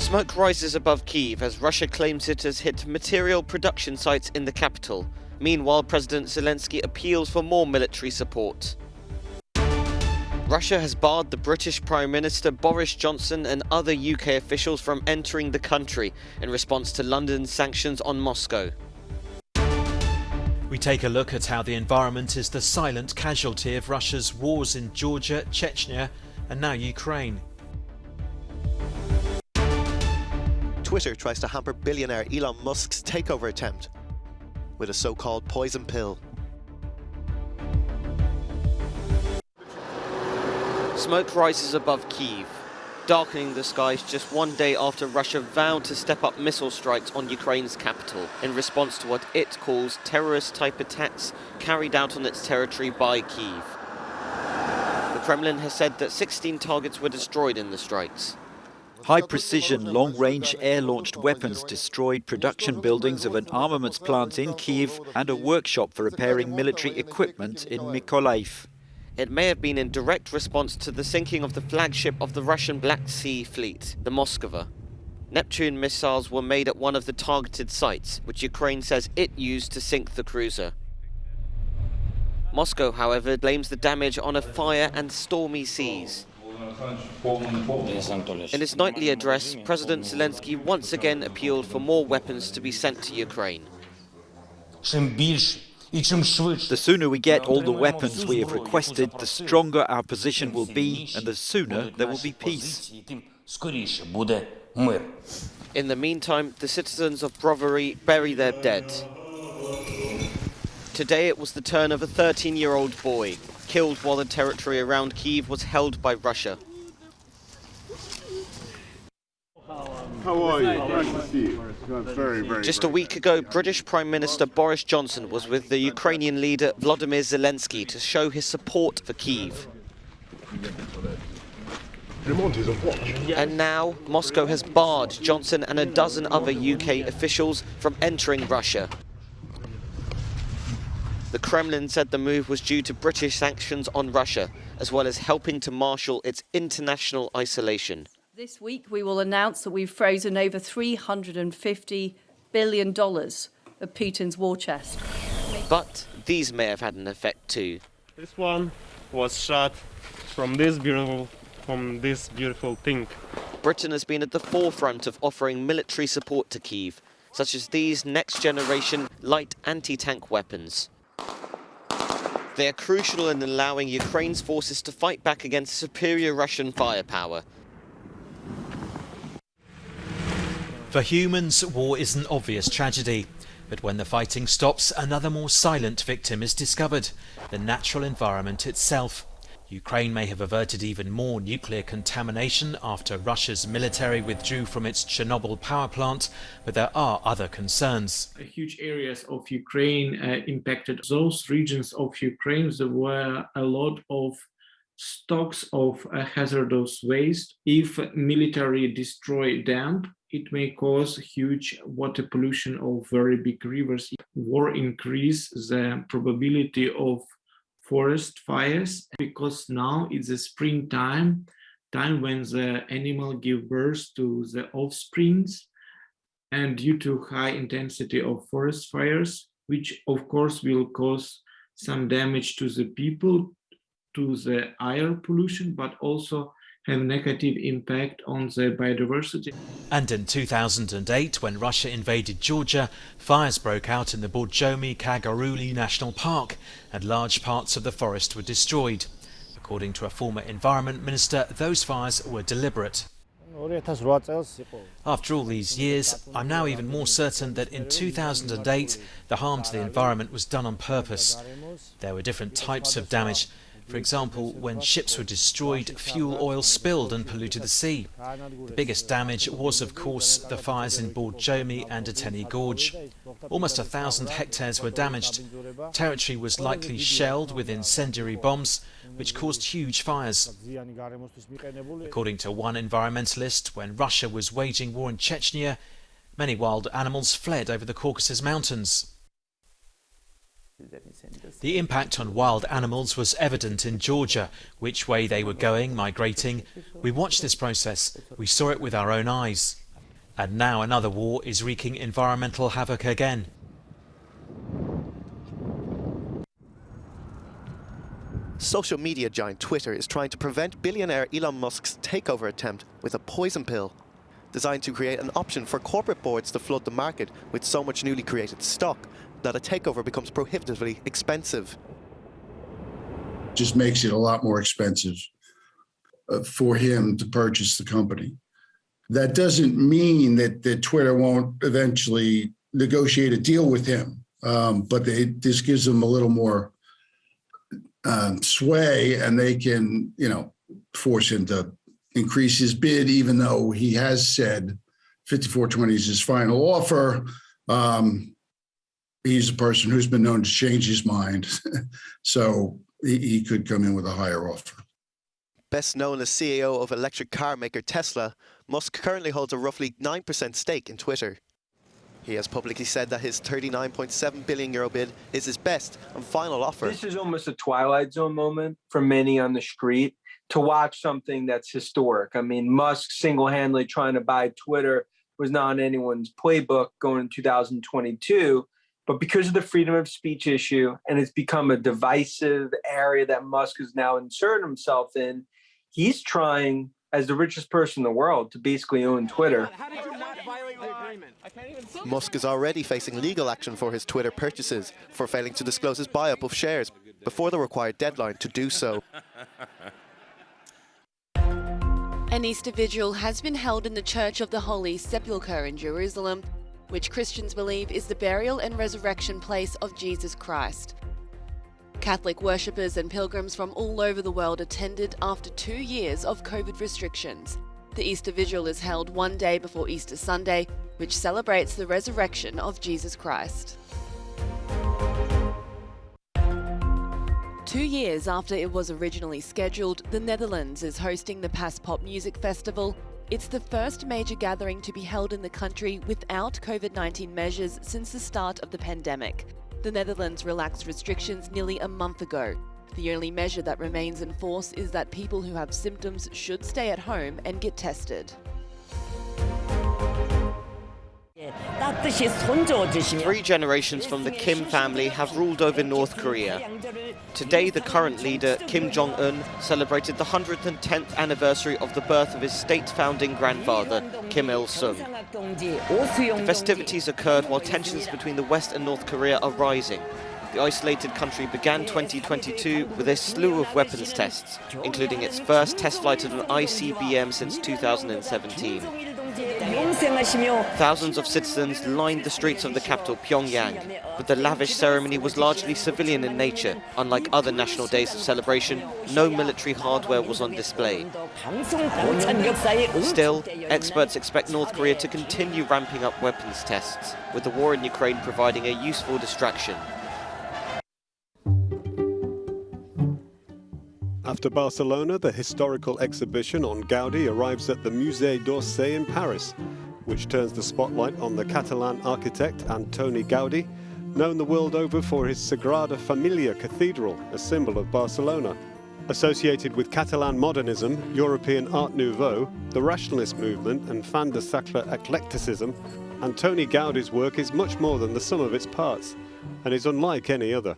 Smoke rises above Kyiv as Russia claims it has hit material production sites in the capital. Meanwhile, President Zelensky appeals for more military support. Russia has barred the British Prime Minister Boris Johnson and other UK officials from entering the country in response to London's sanctions on Moscow. We take a look at how the environment is the silent casualty of Russia's wars in Georgia, Chechnya, and now Ukraine. Twitter tries to hamper billionaire Elon Musk's takeover attempt with a so-called poison pill. Smoke rises above Kyiv, darkening the skies just one day after Russia vowed to step up missile strikes on Ukraine's capital in response to what it calls terrorist-type attacks carried out on its territory by Kyiv. The Kremlin has said that 16 targets were destroyed in the strikes. High-precision, long-range air-launched weapons destroyed production buildings of an armaments plant in Kyiv and a workshop for repairing military equipment in Mykolaiv. It may have been in direct response to the sinking of the flagship of the Russian Black Sea Fleet, the Moskva. Neptune missiles were made at one of the targeted sites, which Ukraine says it used to sink the cruiser. Moscow, however, blames the damage on a fire and stormy seas. In his nightly address, President Zelensky once again appealed for more weapons to be sent to Ukraine. The sooner we get all the weapons we have requested, the stronger our position will be, and the sooner there will be peace. In the meantime, the citizens of Brovary bury their dead. Today it was the turn of a 13-year-old boy, killed while the territory around Kyiv was held by Russia. How are you? Nice to see you. Very Just a week ago, British Prime Minister Boris Johnson was with the Ukrainian leader Volodymyr Zelensky to show his support for Kyiv. And now, Moscow has barred Johnson and a dozen other UK officials from entering Russia. The Kremlin said the move was due to British sanctions on Russia, as well as helping to marshal its international isolation. This week we will announce that we've frozen over $350 billion of Putin's war chest. But these may have had an effect too. This one was shot from this beautiful thing. Britain has been at the forefront of offering military support to Kyiv, such as these next-generation light anti-tank weapons. They are crucial in allowing Ukraine's forces to fight back against superior Russian firepower. For humans, war is an obvious tragedy. But when the fighting stops, another more silent victim is discovered: the natural environment itself. Ukraine may have averted even more nuclear contamination after Russia's military withdrew from its Chernobyl power plant, but there are other concerns. Huge areas of Ukraine impacted. Those regions of Ukraine, there were a lot of stocks of hazardous waste. If military destroy them, it may cause huge water pollution of very big rivers. War increase the probability of forest fires, because now it's the springtime, time when the animal give birth to the offsprings, and due to high intensity of forest fires, which of course will cause some damage to the people, to the air pollution, but also have negative impact on the biodiversity. And in 2008, when Russia invaded Georgia, fires broke out in the Borjomi-Kaguruli National Park, and large parts of the forest were destroyed. According to a former environment minister, those fires were deliberate. After all these years, I'm now even more certain that in 2008, the harm to the environment was done on purpose. There were different types of damage. For example, when ships were destroyed, fuel oil spilled and polluted the sea. The biggest damage was, of course, the fires in Borjomi and Ateni Gorge. Almost 1,000 hectares were damaged. Territory was likely shelled with incendiary bombs, which caused huge fires. According to one environmentalist, when Russia was waging war in Chechnya, many wild animals fled over the Caucasus Mountains. The impact on wild animals was evident in Georgia, which way they were going, migrating. We watched this process. We saw it with our own eyes. And now another war is wreaking environmental havoc again. Social media giant Twitter is trying to prevent billionaire Elon Musk's takeover attempt with a poison pill, designed to create an option for corporate boards to flood the market with so much newly created stock that a takeover becomes prohibitively expensive. Just makes it a lot more expensive for him to purchase the company. That doesn't mean that Twitter won't eventually negotiate a deal with him, but this gives them a little more sway, and they can, force him to increase his bid, even though he has said 54.20 is his final offer. He's a person who's been known to change his mind, so he could come in with a higher offer. Best known as CEO of electric car maker Tesla, Musk currently holds a roughly 9% stake in Twitter. He has publicly said that his €39.7 billion bid is his best and final offer. This is almost a Twilight Zone moment for many on the street to watch something that's historic. I mean, Musk single-handedly trying to buy Twitter was not in anyone's playbook going in 2022. But because of the freedom of speech issue, and it's become a divisive area that Musk has now inserted himself in, he's trying, as the richest person in the world, to basically own Twitter. How did you not violate the agreement? I can't even see. Musk is already facing legal action for his Twitter purchases for failing to disclose his buy-up of shares before the required deadline to do so. An Easter vigil has been held in the Church of the Holy Sepulchre in Jerusalem, which Christians believe is the burial and resurrection place of Jesus Christ. Catholic worshippers and pilgrims from all over the world attended after 2 years of COVID restrictions. The Easter Vigil is held one day before Easter Sunday, which celebrates the resurrection of Jesus Christ. 2 years after it was originally scheduled, the Netherlands is hosting the Paspop Music Festival. It's the first major gathering to be held in the country without COVID-19 measures since the start of the pandemic. The Netherlands relaxed restrictions nearly a month ago. The only measure that remains in force is that people who have symptoms should stay at home and get tested. 3 generations from the Kim family have ruled over North Korea. Today, the current leader, Kim Jong-un, celebrated the 110th anniversary of the birth of his state-founding grandfather, Kim Il-sung. The festivities occurred while tensions between the West and North Korea are rising. The isolated country began 2022 with a slew of weapons tests, including its first test flight of an ICBM since 2017. Thousands of citizens lined the streets of the capital, Pyongyang, but the lavish ceremony was largely civilian in nature. Unlike other national days of celebration, no military hardware was on display. Still, experts expect North Korea to continue ramping up weapons tests, with the war in Ukraine providing a useful distraction. After Barcelona, the historical exhibition on Gaudi arrives at the Musée d'Orsay in Paris, which turns the spotlight on the Catalan architect Antoni Gaudi, known the world over for his Sagrada Familia Cathedral, a symbol of Barcelona. Associated with Catalan modernism, European Art Nouveau, the Rationalist movement and fin de siècle eclecticism, Antoni Gaudi's work is much more than the sum of its parts, and is unlike any other.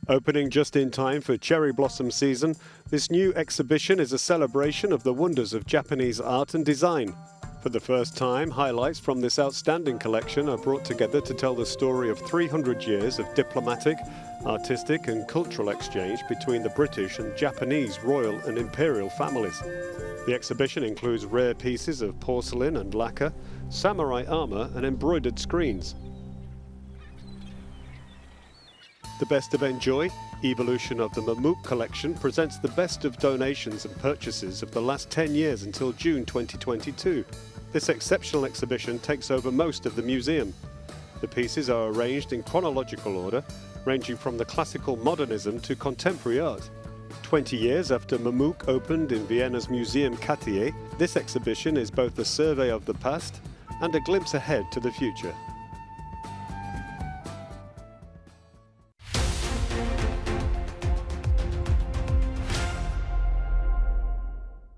Opening just in time for cherry blossom season, this new exhibition is a celebration of the wonders of Japanese art and design. For the first time, highlights from this outstanding collection are brought together to tell the story of 300 years of diplomatic, artistic and cultural exchange between the British and Japanese royal and imperial families. The exhibition includes rare pieces of porcelain and lacquer, samurai armor and embroidered screens. The Best of Enjoy, evolution of the Mammouk collection, presents the best of donations and purchases of the last 10 years until June 2022. This exceptional exhibition takes over most of the museum. The pieces are arranged in chronological order, ranging from the classical modernism to contemporary art. 20 years after Mammouk opened in Vienna's Museum Cartier, this exhibition is both a survey of the past and a glimpse ahead to the future.